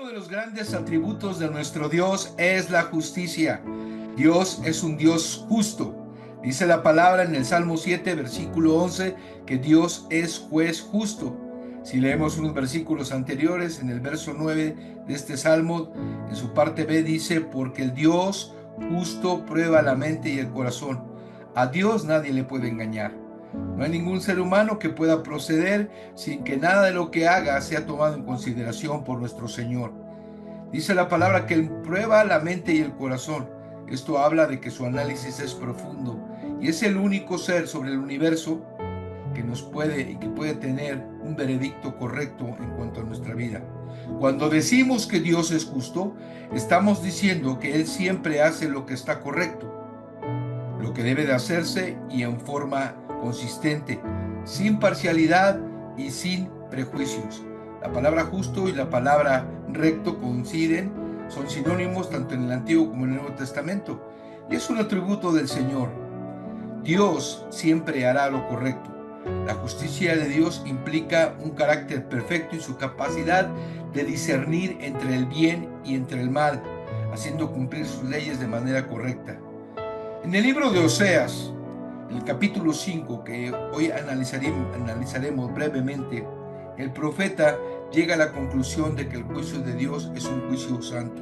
Uno de los grandes atributos de nuestro Dios es la justicia. Dios es un Dios justo. Dice la palabra en el Salmo 7, versículo 11, que Dios es juez justo. Si leemos unos versículos anteriores, en el verso 9 de este Salmo, en su parte B dice, porque el Dios justo prueba la mente y el corazón. A Dios nadie le puede engañar. No hay ningún ser humano que pueda proceder sin que nada de lo que haga sea tomado en consideración por nuestro Señor. Dice la palabra que Él prueba la mente y el corazón. Esto habla de que su análisis es profundo y es el único ser sobre el universo que nos puede y que puede tener un veredicto correcto en cuanto a nuestra vida. Cuando decimos que Dios es justo, estamos diciendo que Él siempre hace lo que está correcto, lo que debe de hacerse y en forma consistente, sin parcialidad y sin prejuicios. La palabra justo y la palabra recto coinciden, son sinónimos tanto en el Antiguo como en el Nuevo Testamento, y es un atributo del Señor. Dios siempre hará lo correcto. La justicia de Dios implica un carácter perfecto y su capacidad de discernir entre el bien y entre el mal, haciendo cumplir sus leyes de manera correcta. En el libro de Oseas, el capítulo 5, que hoy analizaremos brevemente, el profeta llega a la conclusión de que el juicio de Dios es un juicio santo.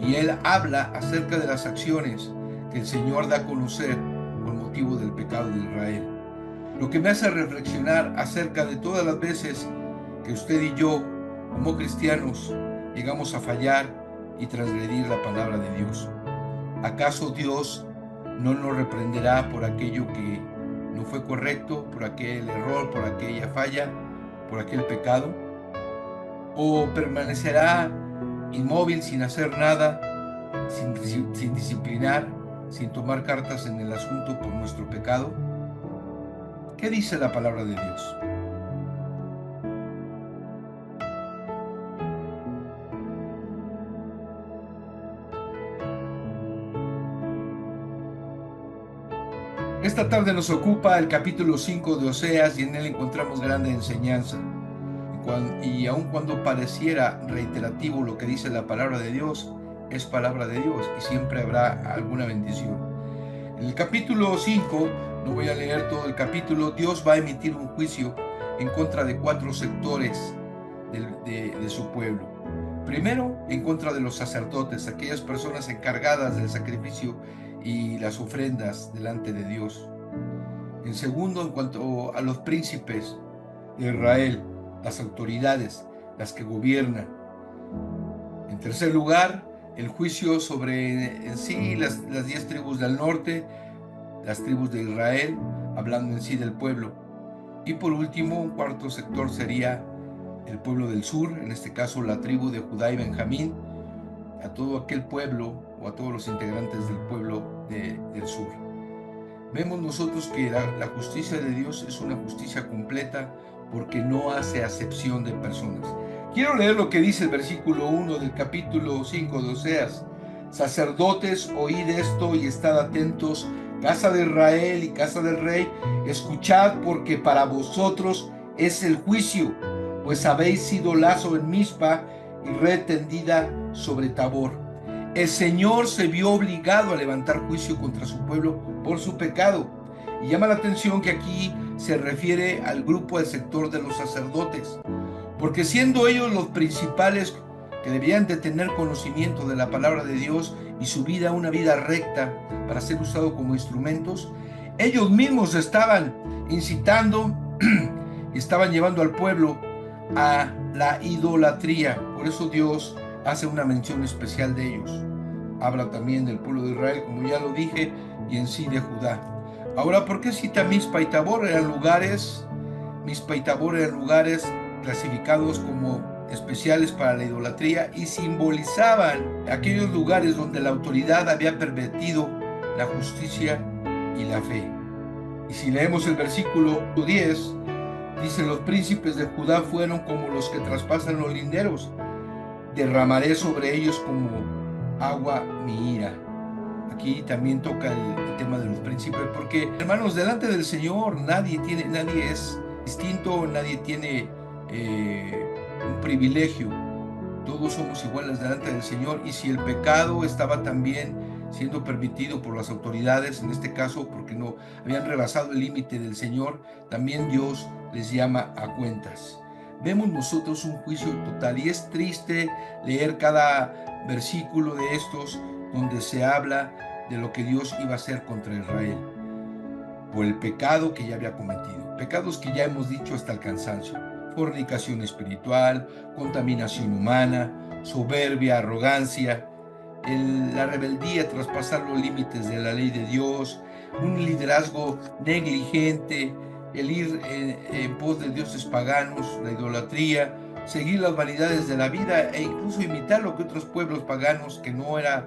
Y él habla acerca de las acciones que el Señor da a conocer con motivo del pecado de Israel. Lo que me hace reflexionar acerca de todas las veces que usted y yo, como cristianos, llegamos a fallar y transgredir la palabra de Dios. ¿Acaso Dios no nos reprenderá por aquello que no fue correcto, por aquel error, por aquella falla, por aquel pecado? ¿O permanecerá inmóvil sin hacer nada, sin disciplinar, sin tomar cartas en el asunto por nuestro pecado? ¿Qué dice la palabra de Dios? Esta tarde nos ocupa el capítulo 5 de Oseas y en él encontramos grande enseñanza. Y aun cuando pareciera reiterativo lo que dice la palabra de Dios, es palabra de Dios y siempre habrá alguna bendición. En el capítulo 5, no voy a leer todo el capítulo, Dios va a emitir un juicio en contra de 4 sectores de su pueblo. Primero, en contra de los sacerdotes, aquellas personas encargadas del sacrificio y las ofrendas delante de Dios. En segundo, en cuanto a los príncipes de Israel, las autoridades, las que gobiernan. En tercer lugar, el juicio sobre en sí las 10 tribus del norte, las tribus de Israel, hablando en sí del pueblo. Y por último, un cuarto sector sería el pueblo del sur, en este caso la tribu de Judá y Benjamín, a todo aquel pueblo o a todos los integrantes del pueblo del sur. Vemos nosotros que la justicia de Dios es una justicia completa porque no hace acepción de personas. Quiero leer lo que dice el versículo 1 del capítulo 5 de Oseas. Sacerdotes, oíd esto y estad atentos, casa de Israel y casa del rey, escuchad porque para vosotros es el juicio, pues habéis sido lazo en Mizpa y red tendida sobre Tabor. El Señor se vio obligado a levantar juicio contra su pueblo por su pecado. Y llama la atención que aquí se refiere al grupo, al sector de los sacerdotes, porque siendo ellos los principales que debían de tener conocimiento de la palabra de Dios y su vida una vida recta para ser usado como instrumentos, ellos mismos estaban incitando y estaban llevando al pueblo a la idolatría. Por eso Dios hace una mención especial de ellos. Habla también del pueblo de Israel, como ya lo dije, y en sí de Judá. Ahora, ¿por qué cita Mizpa y Tabor? Mizpa y Tabor eran lugares clasificados como especiales para la idolatría y simbolizaban aquellos lugares donde la autoridad había pervertido la justicia y la fe. Y si leemos el versículo 10, dice: los príncipes de Judá fueron como los que traspasan los linderos, derramaré sobre ellos como agua mi ira. Aquí también toca el tema de los príncipes, porque, hermanos, delante del Señor nadie es distinto, nadie tiene un privilegio. Todos somos iguales delante del Señor, y si el pecado estaba también siendo permitido por las autoridades, en este caso porque no habían rebasado el límite del Señor, también Dios les llama a cuentas. Vemos nosotros un juicio total, y es triste leer cada versículo de estos donde se habla de lo que Dios iba a hacer contra Israel por el pecado que ya había cometido, pecados que ya hemos dicho hasta el cansancio: fornicación espiritual, contaminación humana, soberbia, arrogancia, la rebeldía, traspasar los límites de la ley de Dios, un liderazgo negligente, el ir en pos de dioses paganos, la idolatría, seguir las vanidades de la vida e incluso imitar lo que otros pueblos paganos, que no era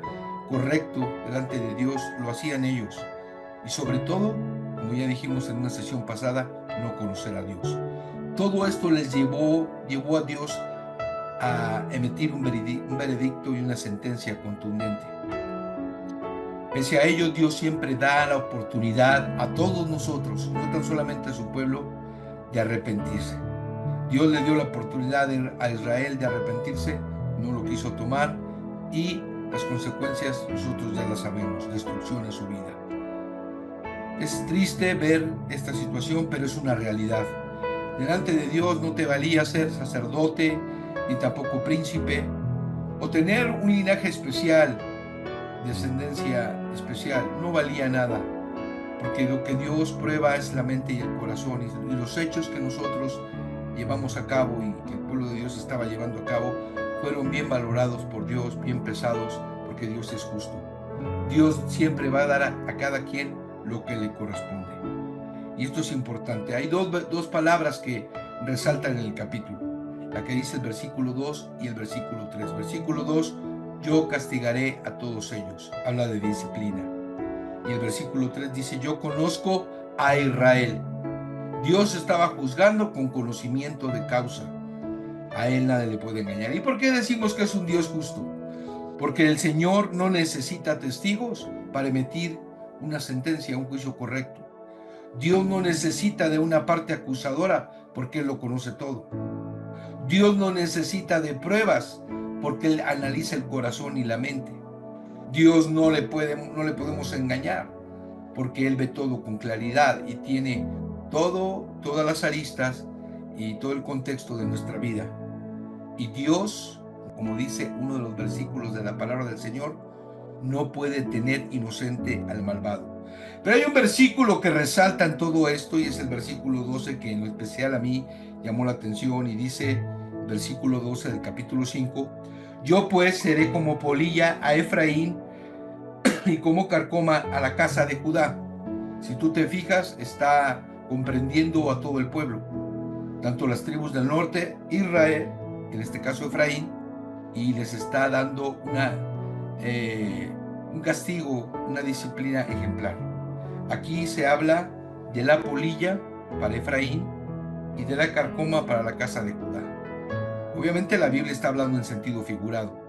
correcto delante de Dios, lo hacían ellos. Y sobre todo, como ya dijimos en una sesión pasada, no conocer a Dios. Todo esto les llevó a Dios a emitir un veredicto y una sentencia contundente. Pese a ello, Dios siempre da la oportunidad a todos nosotros, no tan solamente a su pueblo, de arrepentirse. Dios le dio la oportunidad a Israel de arrepentirse, no lo quiso tomar, y las consecuencias nosotros ya las sabemos: destrucción en su vida. Es triste ver esta situación, pero es una realidad. Delante de Dios no te valía ser sacerdote, ni tampoco príncipe, o tener un linaje especial, descendencia especial. No valía nada, porque lo que Dios prueba es la mente y el corazón, y los hechos que nosotros llevamos a cabo y que el pueblo de Dios estaba llevando a cabo fueron bien valorados por Dios, bien pesados, porque Dios es justo. Dios siempre va a dar a cada quien lo que le corresponde. Y esto es importante. Hay dos palabras que resaltan en el capítulo, la que dice el versículo 2 y el versículo 3. Versículo 2: yo castigaré a todos ellos. Habla de disciplina. Y el versículo 3 dice: yo conozco a Israel. Dios estaba juzgando con conocimiento de causa. A él nadie le puede engañar. ¿Y por qué decimos que es un Dios justo? Porque el Señor no necesita testigos para emitir una sentencia, un juicio correcto. Dios no necesita de una parte acusadora, porque Él lo conoce todo. Dios no necesita de pruebas, porque Él analiza el corazón y la mente. Dios no le podemos engañar, porque Él ve todo con claridad y tiene todas las aristas y todo el contexto de nuestra vida. Y Dios, como dice uno de los versículos de la palabra del Señor, no puede tener inocente al malvado. Pero hay un versículo que resalta en todo esto, y es el versículo 12, que en lo especial a mí llamó la atención, y dice, versículo 12 del capítulo 5: yo pues seré como polilla a Efraín y como carcoma a la casa de Judá. Si tú te fijas, está comprendiendo a todo el pueblo, tanto las tribus del norte, Israel, en este caso Efraín, y les está dando un castigo, una disciplina ejemplar. Aquí se habla de la polilla para Efraín y de la carcoma para la casa de Judá. Obviamente la Biblia está hablando en sentido figurado,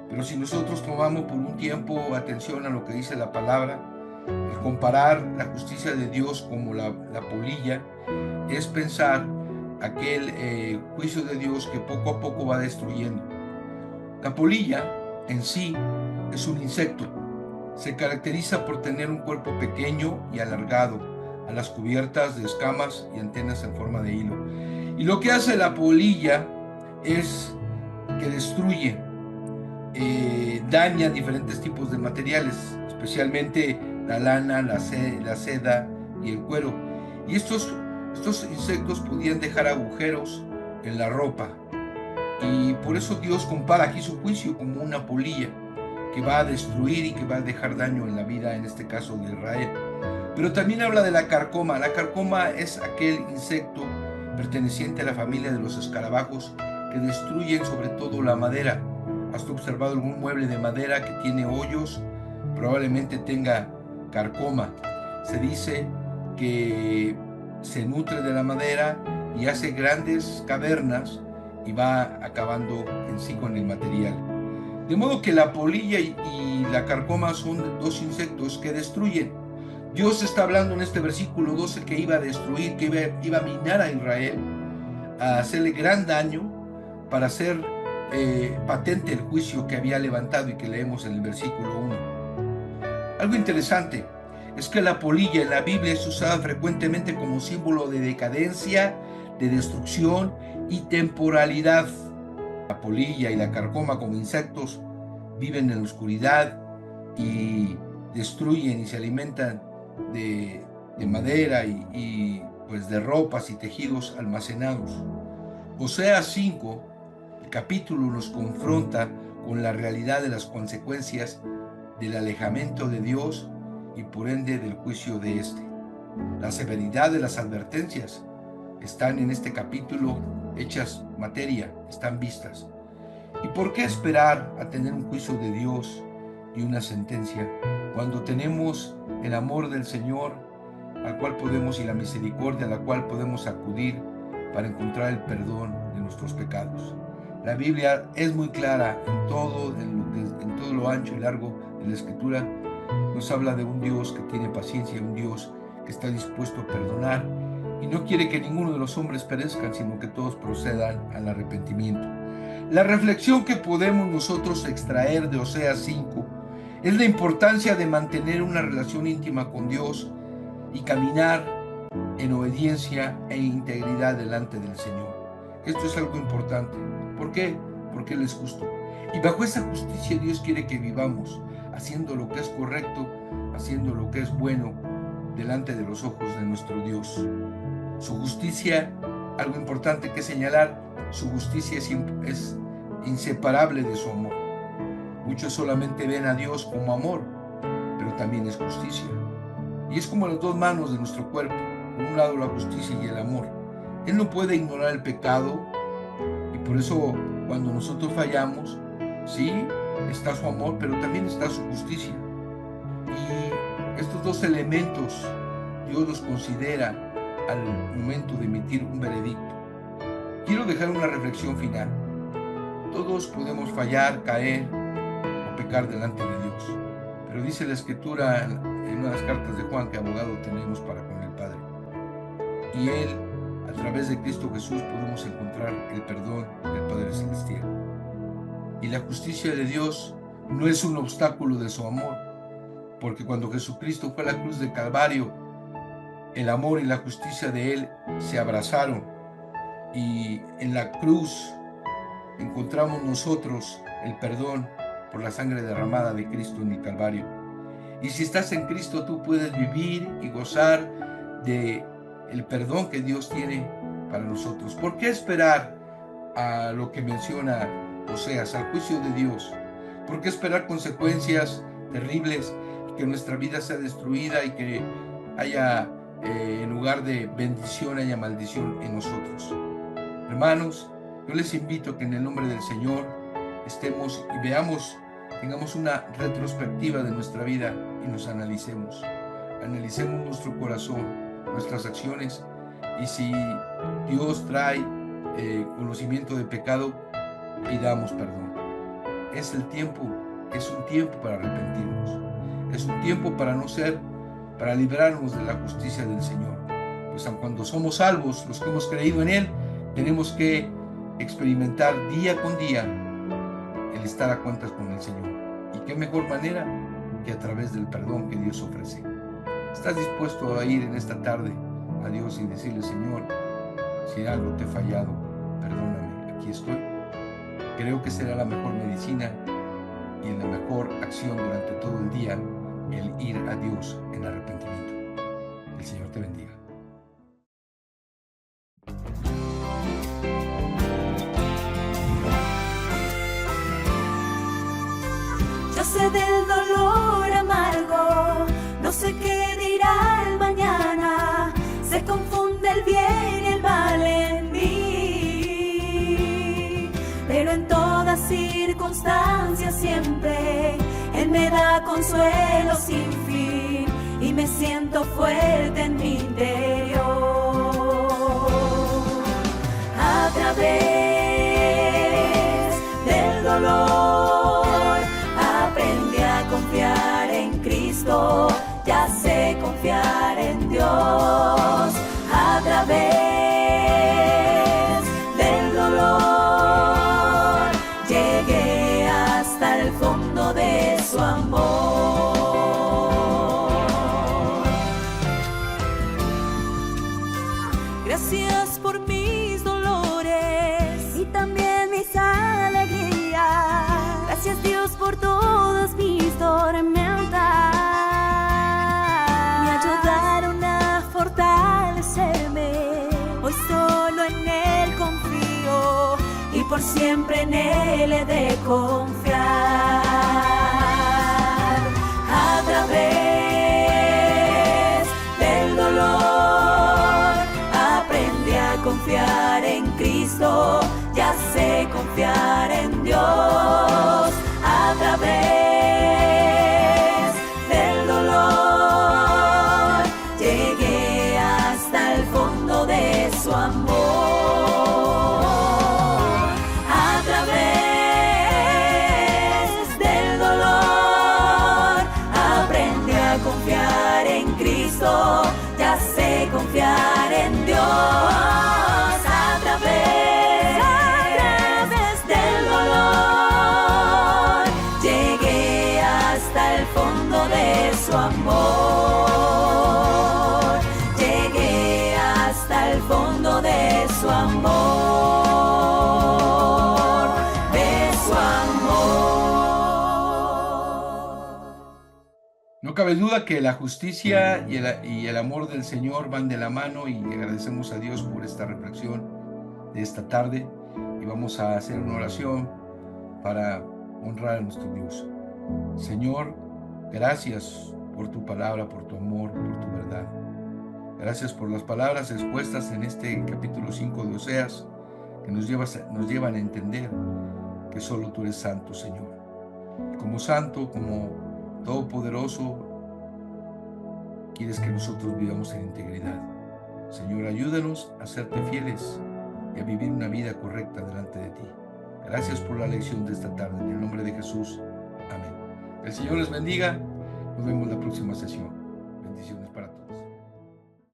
pero si nosotros tomamos por un tiempo atención a lo que dice la palabra, el comparar la justicia de Dios como la polilla, es pensar aquel juicio de Dios que poco a poco va destruyendo. La polilla en sí es un insecto. Se caracteriza por tener un cuerpo pequeño y alargado, alas cubiertas de escamas y antenas en forma de hilo. Y lo que hace la polilla es que destruye, daña diferentes tipos de materiales, especialmente la lana, la seda y el cuero. Y estos insectos podían dejar agujeros en la ropa. Y por eso Dios compara aquí su juicio como una polilla que va a destruir y que va a dejar daño en la vida, en este caso de Israel. Pero también habla de la carcoma. La carcoma es aquel insecto perteneciente a la familia de los escarabajos que destruyen sobre todo la madera. ¿Has observado algún mueble de madera que tiene hoyos? Probablemente tenga carcoma. Se dice que se nutre de la madera y hace grandes cavernas y va acabando en sí con el material. De modo que la polilla y la carcoma son dos insectos que destruyen. Dios está hablando en este versículo 12 que iba a destruir, que iba a minar a Israel, a hacerle gran daño, para hacer patente el juicio que había levantado y que leemos en el versículo 1. Algo interesante es que la polilla en la Biblia es usada frecuentemente como símbolo de decadencia, de destrucción y temporalidad. La polilla y la carcoma como insectos viven en la oscuridad y destruyen y se alimentan de madera y pues de ropas y tejidos almacenados. Oseas 5, el capítulo nos confronta con la realidad de las consecuencias del alejamiento de Dios y por ende del juicio de éste. La severidad de las advertencias están en este capítulo hechas materia, están vistas. ¿Y por qué esperar a tener un juicio de Dios y una sentencia cuando tenemos el amor del Señor al cual podemos y la misericordia a la cual podemos acudir para encontrar el perdón de nuestros pecados? La Biblia es muy clara en todo lo ancho y largo de la Escritura. Nos habla de un Dios que tiene paciencia, un Dios que está dispuesto a perdonar y no quiere que ninguno de los hombres perezcan, sino que todos procedan al arrepentimiento. La reflexión que podemos nosotros extraer de Oseas 5 es la importancia de mantener una relación íntima con Dios y caminar en obediencia e integridad delante del Señor. Esto es algo importante. ¿Por qué? Porque Él es justo. Y bajo esa justicia Dios quiere que vivamos haciendo lo que es correcto, haciendo lo que es bueno delante de los ojos de nuestro Dios. Su justicia, algo importante que señalar, su justicia es inseparable de su amor. Muchos solamente ven a Dios como amor, pero también es justicia. Y es como las dos manos de nuestro cuerpo, por un lado la justicia y el amor. Él no puede ignorar el pecado y por eso cuando nosotros fallamos, sí, está su amor, pero también está su justicia. Y estos dos elementos Dios los considera al momento de emitir un veredicto. Quiero dejar una reflexión final. Todos podemos fallar, caer o pecar delante de Dios, pero dice la Escritura en una de las cartas de Juan que abogado tenemos para con el Padre. Y Él, a través de Cristo Jesús, podemos encontrar el perdón del Padre Celestial. Y la justicia de Dios no es un obstáculo de su amor, porque cuando Jesucristo fue a la cruz del Calvario, el amor y la justicia de Él se abrazaron, y en la cruz encontramos nosotros el perdón por la sangre derramada de Cristo en el Calvario. Y si estás en Cristo, tú puedes vivir y gozar de el perdón que Dios tiene para nosotros. ¿Por qué esperar a lo que menciona Oseas, al juicio de Dios? ¿Por qué esperar consecuencias terribles, que nuestra vida sea destruida y que haya, en lugar de bendición, haya maldición en nosotros? Hermanos, yo les invito a que en el nombre del Señor estemos y veamos, tengamos una retrospectiva de nuestra vida y nos analicemos. Analicemos nuestro corazón, nuestras acciones, y si Dios trae conocimiento de pecado, pidamos perdón. Es el tiempo, es un tiempo para arrepentirnos. Es un tiempo para librarnos de la justicia del Señor. Pues aun cuando somos salvos, los que hemos creído en Él, tenemos que experimentar día con día el estar a cuentas con el Señor. ¿Y qué mejor manera que a través del perdón que Dios ofrece? ¿Estás dispuesto a ir en esta tarde a Dios y decirle: Señor, si algo te he fallado, perdóname, aquí estoy? Creo que será la mejor medicina y la mejor acción durante todo el día el ir a Dios en arrepentimiento. El Señor te bendiga. Yo sé del dolor amargo, no sé qué dirá el mañana, se confunde el bien y el mal en mí, pero en todas circunstancias siempre Él me da consuelo sin fin y me siento fuerte en mi interior. A través del dolor aprendí a confiar en Cristo, ya sé confiar en Dios. A través del dolor siempre en Él he de confiar. A través del dolor aprendí a confiar en Cristo, ya sé confiar en Dios. A través del dolor llegué hasta el fondo de su amor. A través del dolor aprendí a confiar en Cristo, ya sé confiar en Dios. A través del dolor llegué hasta el fondo de su amor. Llegué hasta el fondo de su amor, de su amor. No cabe duda que la justicia y el amor del Señor van de la mano, y agradecemos a Dios por esta reflexión de esta tarde, y vamos a hacer una oración para honrar a nuestro Dios. Señor, gracias por tu palabra, por tu amor, por tu verdad. Gracias por las palabras expuestas en este capítulo 5 de Oseas, que nos llevan a entender que solo tú eres santo, Señor. Como santo, como todopoderoso, quieres que nosotros vivamos en integridad. Señor, ayúdanos a serte fieles y a vivir una vida correcta delante de ti. Gracias por la lección de esta tarde. En el nombre de Jesús. Amén. El Señor les bendiga. Nos vemos en la próxima sesión. Bendiciones.